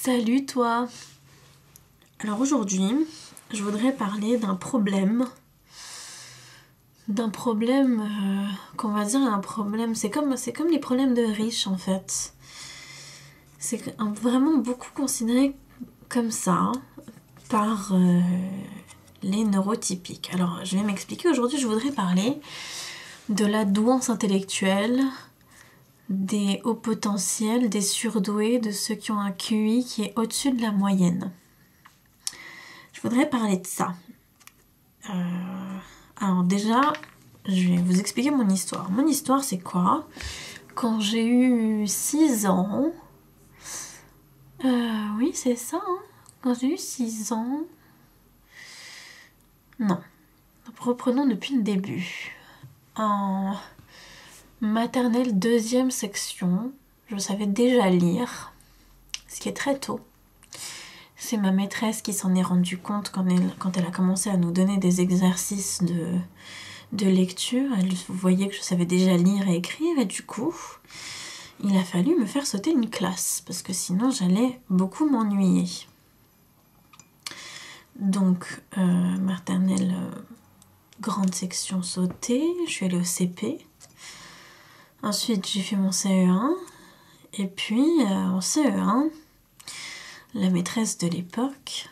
Salut toi! Alors aujourd'hui, je voudrais parler d'un problème. Qu'on va dire un problème, c'est comme les problèmes de riches en fait. C'est vraiment beaucoup considéré comme ça par les neurotypiques. Alors je vais m'expliquer, aujourd'hui je voudrais parler de la douance intellectuelle, des hauts potentiels, des surdoués, de ceux qui ont un QI qui est au-dessus de la moyenne. Je voudrais parler de ça. Alors déjà, je vais vous expliquer mon histoire. Mon histoire, c'est quoi? Quand j'ai eu 6 ans... oui, c'est ça, hein. Quand j'ai eu 6 ans... Non. Reprenons depuis le début. En maternelle 2e section, je savais déjà lire, ce qui est très tôt. C'est ma maîtresse qui s'en est rendue compte quand elle a commencé à nous donner des exercices de lecture. Elle voyait que je savais déjà lire et écrire et du coup, il a fallu me faire sauter une classe parce que sinon j'allais beaucoup m'ennuyer. Donc, maternelle grande section sautée, je suis allée au CP. Ensuite, j'ai fait mon CE1 et puis en CE1, la maîtresse de l'époque,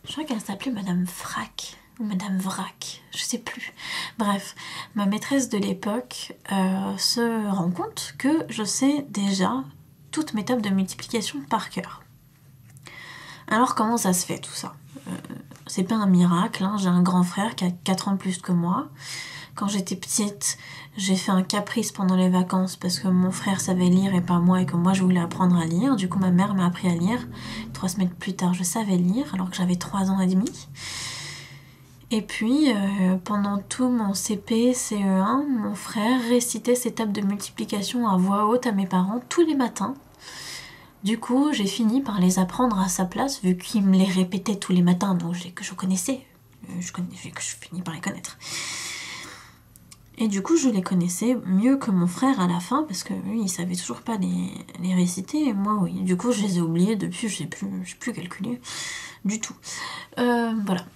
je crois qu'elle s'appelait Madame Frac ou Madame Vrac, je sais plus. Bref, ma maîtresse de l'époque se rend compte que je sais déjà toutes mes tables de multiplication par cœur. Alors comment ça se fait tout ça? C'est pas un miracle, hein. J'ai un grand frère qui a 4 ans de plus que moi. Quand j'étais petite, j'ai fait un caprice pendant les vacances parce que mon frère savait lire et pas moi et que moi je voulais apprendre à lire. Du coup ma mère m'a appris à lire. 3 semaines plus tard je savais lire alors que j'avais 3 ans et demi. Et puis pendant tout mon CP, CE1, mon frère récitait ses tables de multiplication à voix haute à mes parents tous les matins. Du coup j'ai fini par les apprendre à sa place vu qu'il me les répétait tous les matins donc que je connaissais. Que je finis par les connaître. Et du coup, je les connaissais mieux que mon frère à la fin, parce que lui, il savait toujours pas les réciter, et moi, oui. Du coup, je les ai oubliés depuis, je sais plus calculer du tout. Voilà.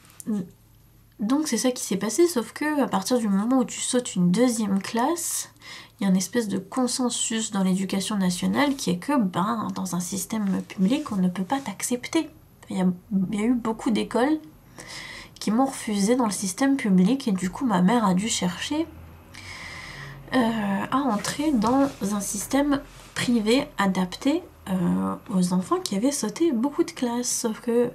Donc, c'est ça qui s'est passé, sauf que à partir du moment où tu sautes une 2e classe, il y a une espèce de consensus dans l'éducation nationale qui est que, dans un système public, on ne peut pas t'accepter. Il y a eu beaucoup d'écoles qui m'ont refusé dans le système public, et du coup, ma mère a dû chercher à entrer dans un système privé adapté aux enfants qui avaient sauté beaucoup de classes. Sauf que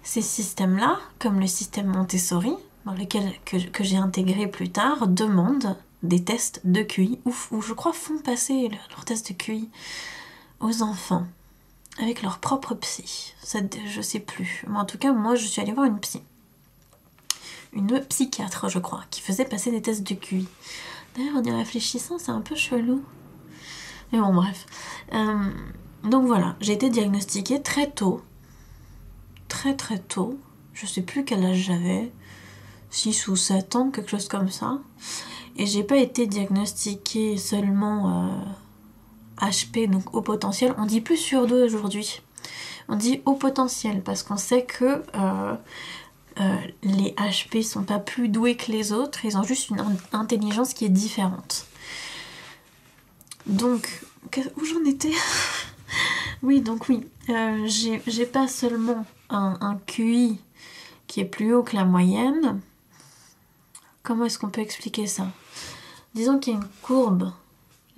ces systèmes-là, comme le système Montessori, dans lequel que j'ai intégré plus tard, demandent des tests de QI, ou je crois font passer leurs tests de QI aux enfants, avec leur propre psy. Ça, je sais plus. Mais en tout cas, moi, je suis allée voir une psy. Une psychiatre, je crois, qui faisait passer des tests de QI. D'ailleurs, en y réfléchissant, c'est un peu chelou. Mais bon, bref. Donc voilà, j'ai été diagnostiquée très tôt. Très très tôt. Je sais plus quel âge j'avais. 6 ou 7 ans, quelque chose comme ça. Et j'ai pas été diagnostiquée seulement HP, donc haut potentiel. On dit plus surdoué aujourd'hui. On dit haut potentiel parce qu'on sait que... les HP sont pas plus doués que les autres, ils ont juste une intelligence qui est différente. Donc, où j'en étais? Oui, donc oui, j'ai pas seulement un QI qui est plus haut que la moyenne. Comment est-ce qu'on peut expliquer ça? Disons qu'il y a une courbe.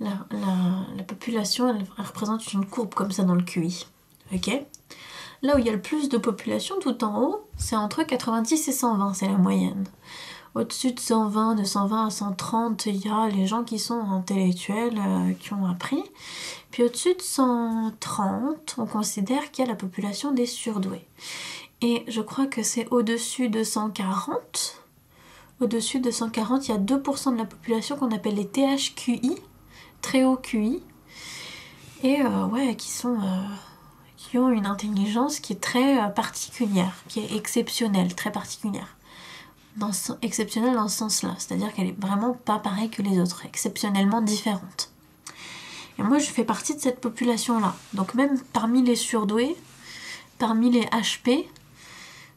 La population, elle représente une courbe comme ça dans le QI. Ok? Là où il y a le plus de population, tout en haut, c'est entre 90 et 120, c'est la moyenne. Au-dessus de 120, de 120 à 130, il y a les gens qui sont intellectuels, qui ont appris. Puis au-dessus de 130, on considère qu'il y a la population des surdoués. Et je crois que c'est au-dessus de 140. Au-dessus de 140, il y a 2% de la population qu'on appelle les THQI, très haut QI. Et ouais, qui ont une intelligence qui est très particulière, qui est exceptionnelle, très particulière. Exceptionnelle dans ce sens-là, c'est-à-dire qu'elle est vraiment pas pareille que les autres, exceptionnellement différente. Et moi, je fais partie de cette population-là. Donc même parmi les surdoués, parmi les HP,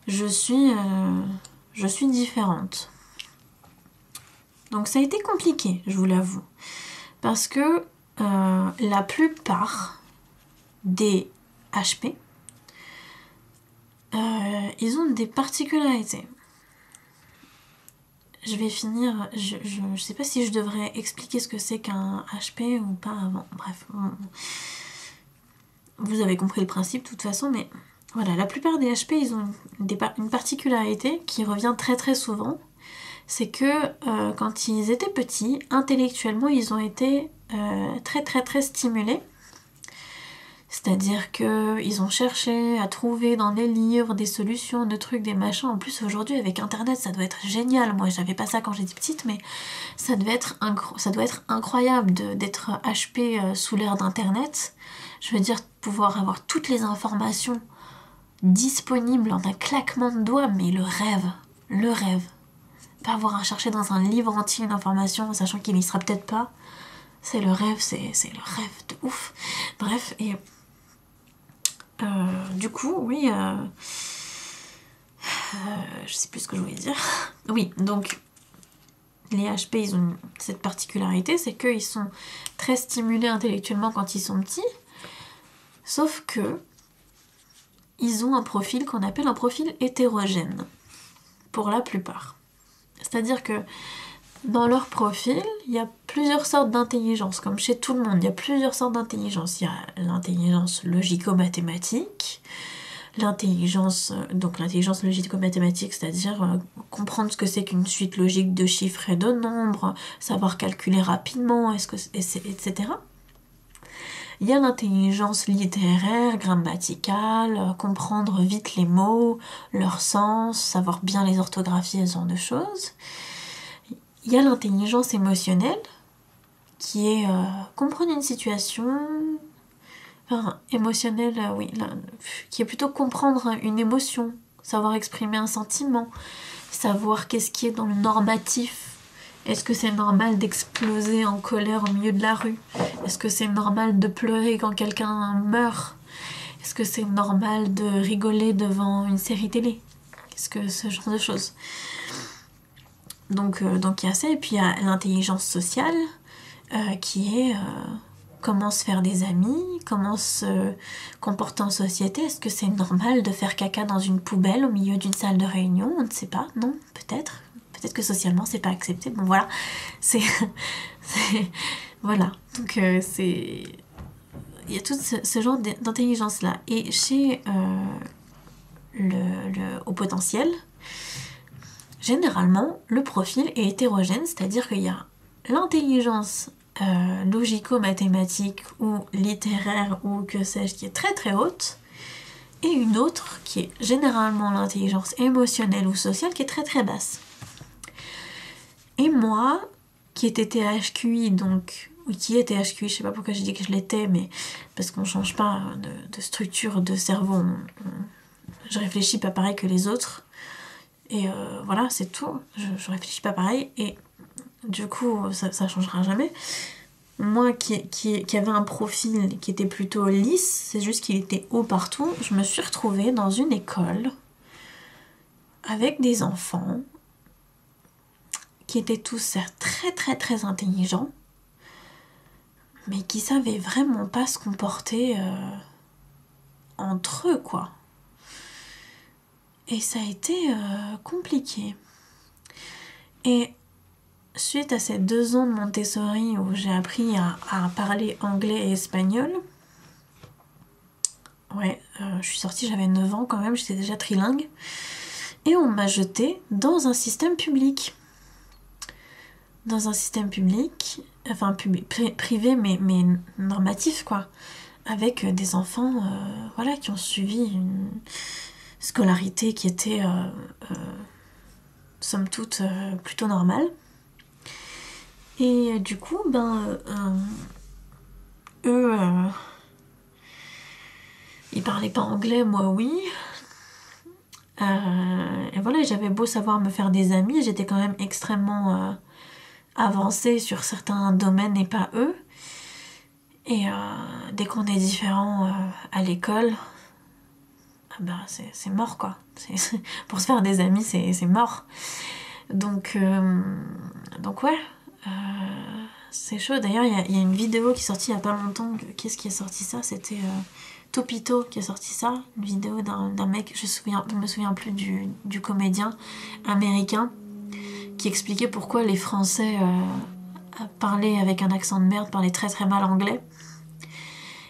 je suis différente. Donc ça a été compliqué, je vous l'avoue. Parce que la plupart des HP, ils ont des particularités. Je vais finir, je sais pas si je devrais expliquer ce que c'est qu'un HP ou pas avant. Bref, vous avez compris le principe de toute façon, mais voilà, la plupart des HP, ils ont une particularité qui revient très très souvent. C'est que quand ils étaient petits, intellectuellement, ils ont été très très très stimulés. C'est-à-dire qu'ils ont cherché à trouver dans les livres des solutions, des trucs, des machins. En plus, aujourd'hui, avec Internet, ça doit être génial. Moi, j'avais pas ça quand j'étais petite, mais ça doit être incroyable d'être HP sous l'ère d'Internet. Je veux dire, pouvoir avoir toutes les informations disponibles en un claquement de doigts, mais le rêve. Pas avoir à chercher dans un livre entier une information, sachant qu'il n'y sera peut-être pas. C'est le rêve, c'est le rêve de ouf. Bref, et... du coup, oui, je sais plus ce que je voulais dire. Oui, donc les HP, ils ont cette particularité, c'est qu'ils sont très stimulés intellectuellement quand ils sont petits, sauf que ils ont un profil qu'on appelle un profil hétérogène, pour la plupart. C'est-à-dire que dans leur profil, il y a plusieurs sortes d'intelligence, comme chez tout le monde, il y a plusieurs sortes d'intelligence. Il y a l'intelligence logico-mathématique, l'intelligence logico-mathématique, c'est-à-dire comprendre ce que c'est qu'une suite logique de chiffres et de nombres, savoir calculer rapidement, etc. Il y a l'intelligence littéraire, grammaticale, comprendre vite les mots, leur sens, savoir bien les orthographier, ce genre de choses. Il y a l'intelligence émotionnelle, qui est comprendre une situation, enfin, émotionnelle, oui, qui est plutôt comprendre une émotion, savoir exprimer un sentiment, savoir qu'est-ce qui est dans le normatif. Est-ce que c'est normal d'exploser en colère au milieu de la rue? Est-ce que c'est normal de pleurer quand quelqu'un meurt? Est-ce que c'est normal de rigoler devant une série télé? Est-ce que ce genre de choses? Donc il y a ça, et puis il y a l'intelligence sociale qui est comment se faire des amis, comment se comporter en société. Est-ce que c'est normal de faire caca dans une poubelle au milieu d'une salle de réunion? On ne sait pas, non, peut-être que socialement c'est pas accepté. Bon voilà, voilà, donc il y a tout ce genre d'intelligence là. Et chez le haut potentiel, généralement, le profil est hétérogène, c'est-à-dire qu'il y a l'intelligence logico-mathématique ou littéraire ou que sais-je qui est très très haute, et une autre qui est généralement l'intelligence émotionnelle ou sociale qui est très très basse. Et moi, qui étais THQI, donc, ou qui est THQI, je sais pas pourquoi je dis que je l'étais, mais parce qu'on change pas de structure de cerveau, je réfléchis pas pareil que les autres. Et voilà, c'est tout. Je réfléchis pas pareil. Et du coup, ça changera jamais. Moi qui avait un profil qui était plutôt lisse, c'est juste qu'il était haut partout, je me suis retrouvée dans une école avec des enfants qui étaient tous certes très très très intelligents, mais qui savaient vraiment pas se comporter entre eux, quoi. Et ça a été compliqué. Et suite à ces 2 ans de Montessori où j'ai appris à parler anglais et espagnol, je suis sortie, j'avais 9 ans quand même, j'étais déjà trilingue, et on m'a jetée dans un système public. Enfin privé, mais normatif, quoi. Avec des enfants qui ont suivi une scolarité qui était somme toute plutôt normale. Et du coup, eux, ils parlaient pas anglais, moi oui. Et voilà, j'avais beau savoir me faire des amis, j'étais quand même extrêmement avancée sur certains domaines et pas eux. Et dès qu'on est différent à l'école, ah bah c'est mort quoi. Pour se faire des amis, c'est mort. Donc ouais, c'est chaud. D'ailleurs, il y a une vidéo qui est sortie il y a pas longtemps. Qu'est-ce qui a sorti ça? C'était Topito qui a sorti ça. Une vidéo d'un mec, je me souviens plus du comédien américain, qui expliquait pourquoi les Français parlaient avec un accent de merde, parlaient très très mal anglais.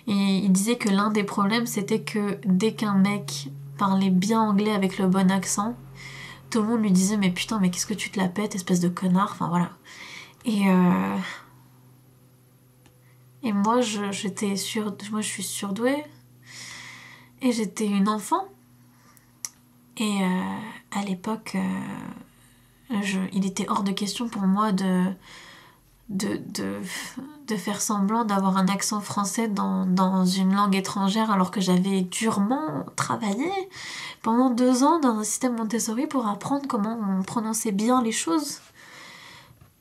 Et il disait que l'un des problèmes, c'était que dès qu'un mec parlait bien anglais avec le bon accent, tout le monde lui disait mais putain, mais qu'est-ce que tu te la pètes, espèce de connard, enfin voilà. Et moi, je suis surdouée. Et j'étais une enfant. Et à l'époque, il était hors de question pour moi de faire semblant d'avoir un accent français dans une langue étrangère, alors que j'avais durement travaillé pendant 2 ans dans un système Montessori pour apprendre comment on prononçait bien les choses.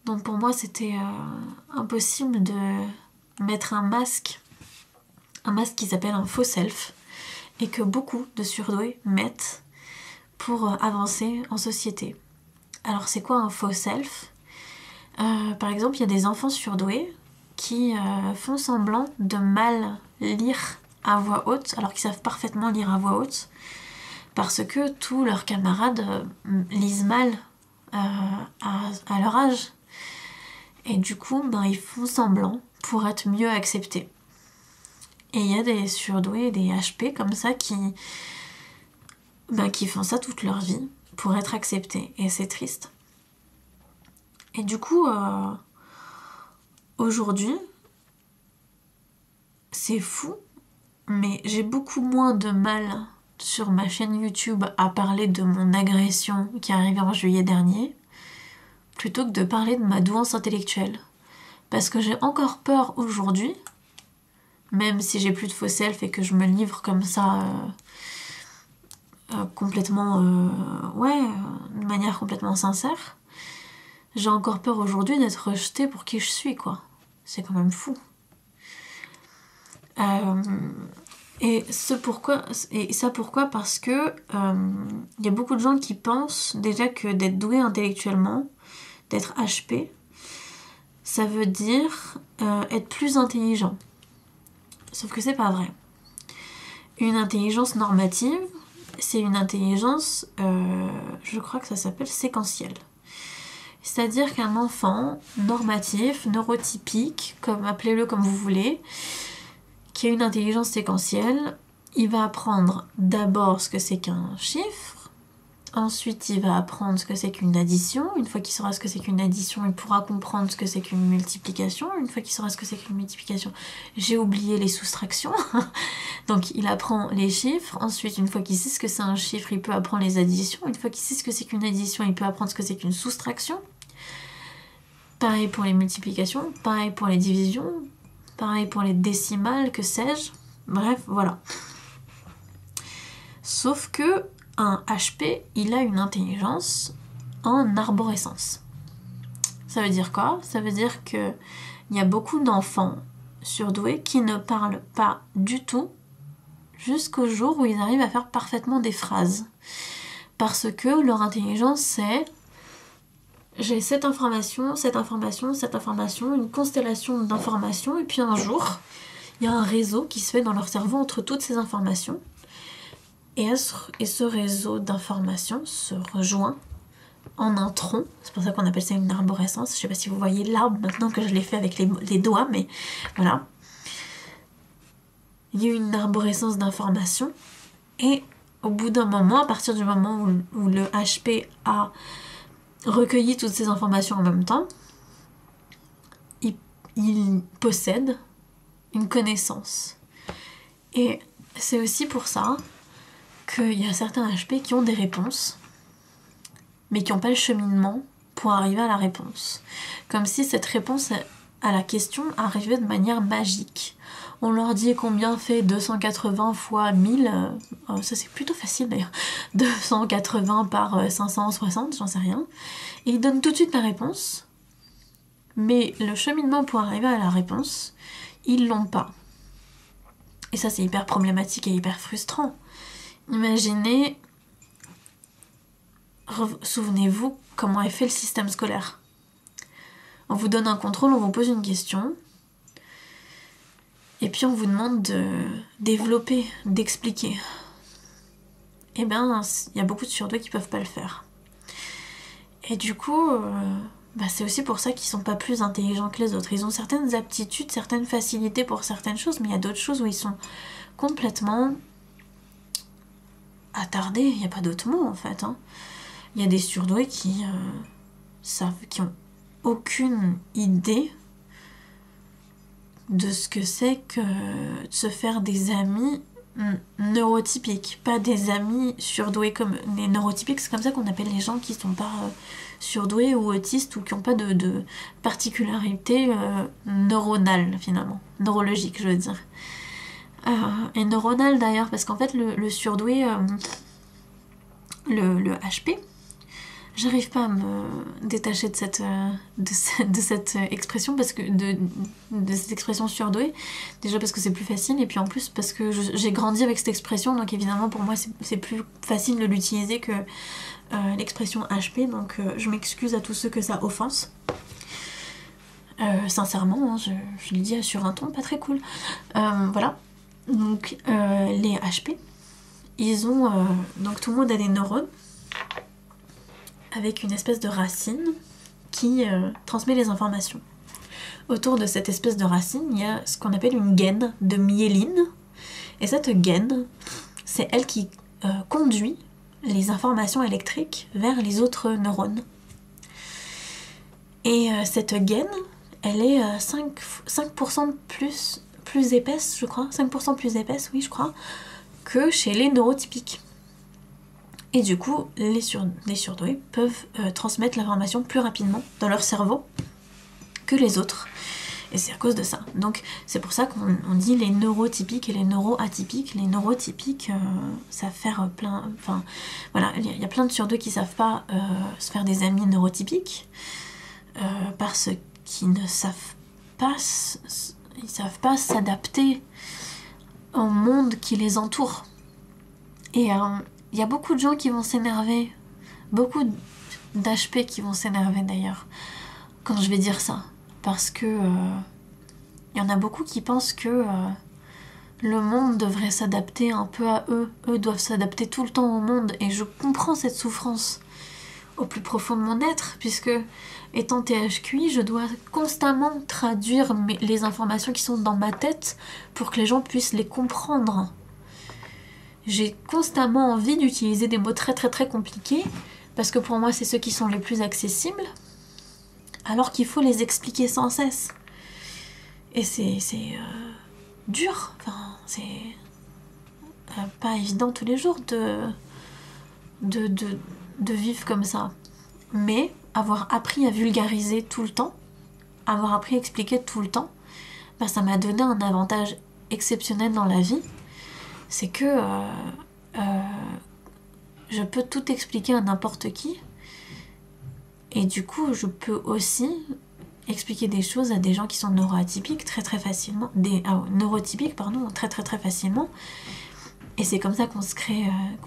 Donc pour moi, c'était impossible de mettre un masque qui s'appelle un faux self, et que beaucoup de surdoués mettent pour avancer en société. Alors c'est quoi un faux self ? Par exemple, il y a des enfants surdoués qui font semblant de mal lire à voix haute, alors qu'ils savent parfaitement lire à voix haute, parce que tous leurs camarades lisent mal à leur âge. Et du coup, ils font semblant pour être mieux acceptés. Et il y a des surdoués, des HP comme ça qui font ça toute leur vie pour être acceptés. Et c'est triste. Et du coup, aujourd'hui, c'est fou, mais j'ai beaucoup moins de mal sur ma chaîne YouTube à parler de mon agression qui est arrivée en juillet dernier, plutôt que de parler de ma douance intellectuelle. Parce que j'ai encore peur aujourd'hui, même si j'ai plus de faux self et que je me livre comme ça complètement, de manière complètement sincère, j'ai encore peur aujourd'hui d'être rejetée pour qui je suis, quoi. C'est quand même fou. Et ça pourquoi ? Parce que y a beaucoup de gens qui pensent déjà que d'être doué intellectuellement, d'être HP, ça veut dire être plus intelligent. Sauf que c'est pas vrai. Une intelligence normative, c'est une intelligence, je crois que ça s'appelle séquentielle. C'est-à-dire qu'un enfant normatif, neurotypique, appelez-le comme vous voulez, qui a une intelligence séquentielle, il va apprendre d'abord ce que c'est qu'un chiffre, ensuite il va apprendre ce que c'est qu'une addition, une fois qu'il saura ce que c'est qu'une addition, il pourra comprendre ce que c'est qu'une multiplication, une fois qu'il saura ce que c'est qu'une multiplication, j'ai oublié les soustractions, donc il apprend les chiffres, ensuite une fois qu'il sait ce que c'est un chiffre, il peut apprendre les additions, une fois qu'il sait ce que c'est qu'une addition, il peut apprendre ce que c'est qu'une soustraction, pareil pour les multiplications, pareil pour les divisions, pareil pour les décimales, que sais-je. Bref, voilà. Sauf que un HP, il a une intelligence en arborescence. Ça veut dire quoi ? Ça veut dire qu'il y a beaucoup d'enfants surdoués qui ne parlent pas du tout jusqu'au jour où ils arrivent à faire parfaitement des phrases. Parce que leur intelligence, c'est... j'ai cette information, une constellation d'informations, et puis un jour, il y a un réseau qui se fait dans leur cerveau entre toutes ces informations, et ce réseau d'informations se rejoint en un tronc, c'est pour ça qu'on appelle ça une arborescence, je sais pas si vous voyez l'arbre maintenant que je l'ai fait avec les doigts, mais voilà. Il y a une arborescence d'informations, et au bout d'un moment, à partir du moment où le HP a recueilli toutes ces informations en même temps, il possède une connaissance. Et c'est aussi pour ça qu'il y a certains HP qui ont des réponses, mais qui n'ont pas le cheminement pour arriver à la réponse. Comme si cette réponse à la question arrivait de manière magique. On leur dit combien fait 280 fois 1000, ça c'est plutôt facile d'ailleurs, 280 par 560, j'en sais rien, et ils donnent tout de suite la réponse, mais le cheminement pour arriver à la réponse, ils l'ont pas. Et ça, c'est hyper problématique et hyper frustrant. Imaginez, souvenez-vous comment est fait le système scolaire. On vous donne un contrôle, on vous pose une question, et puis on vous demande de développer, d'expliquer. Eh bien, il y a beaucoup de surdoués qui peuvent pas le faire. Et du coup, c'est aussi pour ça qu'ils sont pas plus intelligents que les autres. Ils ont certaines aptitudes, certaines facilités pour certaines choses, mais il y a d'autres choses où ils sont complètement attardés. Il n'y a pas d'autre mot en fait. Il y a des surdoués qui ont aucune idée de ce que c'est que de se faire des amis neurotypiques, pas des amis surdoués. Comme les neurotypiques, c'est comme ça qu'on appelle les gens qui sont pas surdoués ou autistes ou qui n'ont pas de particularité neuronale finalement, neurologique je veux dire. Et neuronale d'ailleurs, parce qu'en fait le surdoué, le HP, j'arrive pas à me détacher de cette expression, parce que de cette expression surdouée, déjà parce que c'est plus facile, et puis en plus parce que j'ai grandi avec cette expression, donc évidemment pour moi c'est plus facile de l'utiliser que l'expression HP, donc je m'excuse à tous ceux que ça offense. Sincèrement, je le dis sur un ton pas très cool. Voilà, donc les HP, ils ont... donc tout le monde a des neurones, avec une espèce de racine qui transmet les informations. Autour de cette espèce de racine, il y a ce qu'on appelle une gaine de myéline. Et cette gaine, c'est elle qui conduit les informations électriques vers les autres neurones. Et cette gaine, elle est 5% plus épaisse, je crois. 5% plus épaisse, oui, je crois, que chez les neurotypiques. Et du coup, les surdoués peuvent transmettre l'information plus rapidement dans leur cerveau que les autres. Et c'est à cause de ça. Donc c'est pour ça qu'on dit les neurotypiques et les neuroatypiques. Les neurotypiques savent faire plein... Enfin, voilà, il y a plein de surdoués qui savent pas se faire des amis neurotypiques parce qu'ils ne savent pas... Ils savent pas s'adapter au monde qui les entoure. Et... il y a beaucoup de gens qui vont s'énerver, beaucoup d'HP qui vont s'énerver d'ailleurs, quand je vais dire ça. Parce que il y en a beaucoup qui pensent que le monde devrait s'adapter un peu à eux. Eux doivent s'adapter tout le temps au monde. Et je comprends cette souffrance au plus profond de mon être, puisque étant THQI, je dois constamment traduire les informations qui sont dans ma tête pour que les gens puissent les comprendre. J'ai constamment envie d'utiliser des mots très très très compliqués, parce que pour moi c'est ceux qui sont les plus accessibles, alors qu'il faut les expliquer sans cesse. Et c'est dur, enfin c'est pas évident tous les jours de vivre comme ça. Mais avoir appris à vulgariser tout le temps, avoir appris à expliquer tout le temps, ça m'a donné un avantage exceptionnel dans la vie. C'est que je peux tout expliquer à n'importe qui, et du coup je peux aussi expliquer des choses à des gens qui sont neuroatypiques très très facilement, neurotypiques pardon, très très très facilement, et c'est comme ça qu'on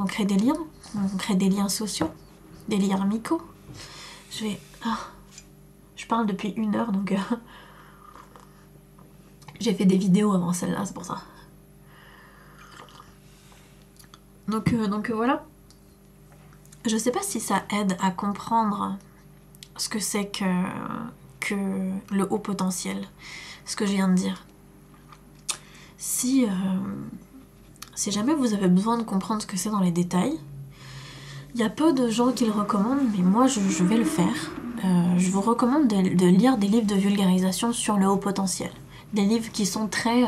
crée des liens, on crée des liens sociaux, des liens amicaux. Je parle depuis 1 heure, donc j'ai fait des vidéos avant celle-là, c'est pour ça. Donc voilà. Je sais pas si ça aide à comprendre ce que c'est que le haut potentiel, ce que je viens de dire. Si jamais vous avez besoin de comprendre ce que c'est dans les détails, il y a peu de gens qui le recommandent, mais moi je vais le faire. Je vous recommande de lire des livres de vulgarisation sur le haut potentiel. Des livres qui sont très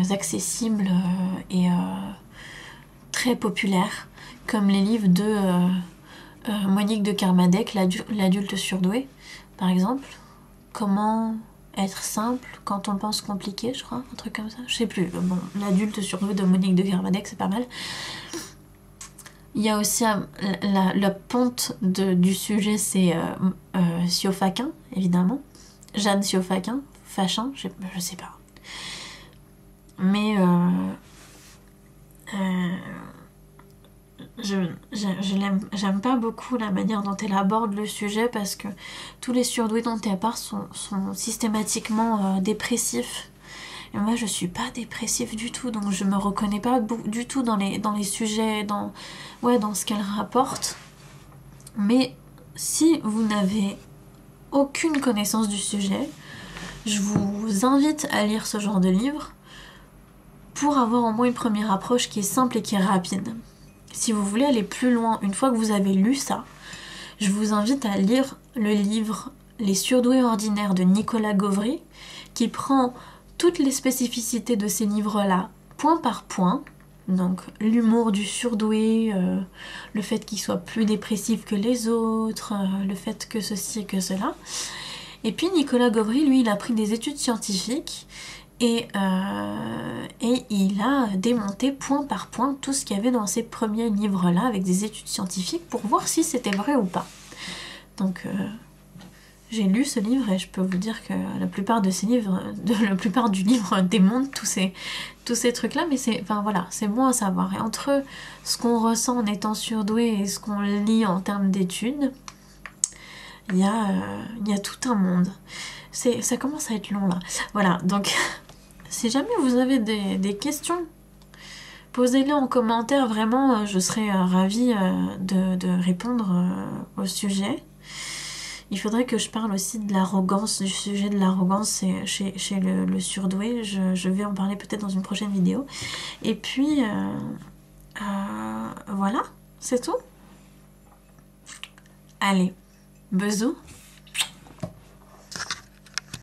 accessibles et très populaires, comme les livres de Monique de Kermadec, l'adulte surdoué, par exemple. Comment être simple quand on pense compliqué, je crois, un truc comme ça. Je sais plus. Bon, l'adulte surdoué de Monique de Kermadec, c'est pas mal. Il y a aussi la ponte du sujet, c'est Sio Fakin, évidemment. Jeanne Sioffaquin, Fachin, je sais pas. Mais j'aime pas beaucoup la manière dont elle aborde le sujet parce que tous les surdoués dont elle parle sont systématiquement dépressifs. Et moi je suis pas dépressif du tout, donc je me reconnais pas du tout dans les sujets, dans ce qu'elle rapporte. Mais si vous n'avez aucune connaissance du sujet, je vous invite à lire ce genre de livre pour avoir au moins une première approche qui est simple et qui est rapide. Si vous voulez aller plus loin, une fois que vous avez lu ça, je vous invite à lire le livre Les surdoués ordinaires de Nicolas Gauvry, qui prend toutes les spécificités de ces livres-là, point par point. Donc l'humour du surdoué, le fait qu'il soit plus dépressif que les autres, le fait que ceci et que cela. Et puis Nicolas Gauvry, lui, il a pris des études scientifiques et il a démonté point par point tout ce qu'il y avait dans ces premiers livres-là avec des études scientifiques pour voir si c'était vrai ou pas. Donc j'ai lu ce livre et je peux vous dire que la plupart de ces livres, la plupart du livre démonte tous ces trucs-là, mais c'est bon à savoir. Et entre ce qu'on ressent en étant surdoué et ce qu'on lit en termes d'études, il y a tout un monde. Ça commence à être long là. Voilà, donc si jamais vous avez des questions, posez-les en commentaire, vraiment, je serais ravie de répondre au sujet. Il faudrait que je parle aussi de l'arrogance, du sujet de l'arrogance chez le surdoué. Je vais en parler peut-être dans une prochaine vidéo. Et puis, voilà, c'est tout. Allez, bisous.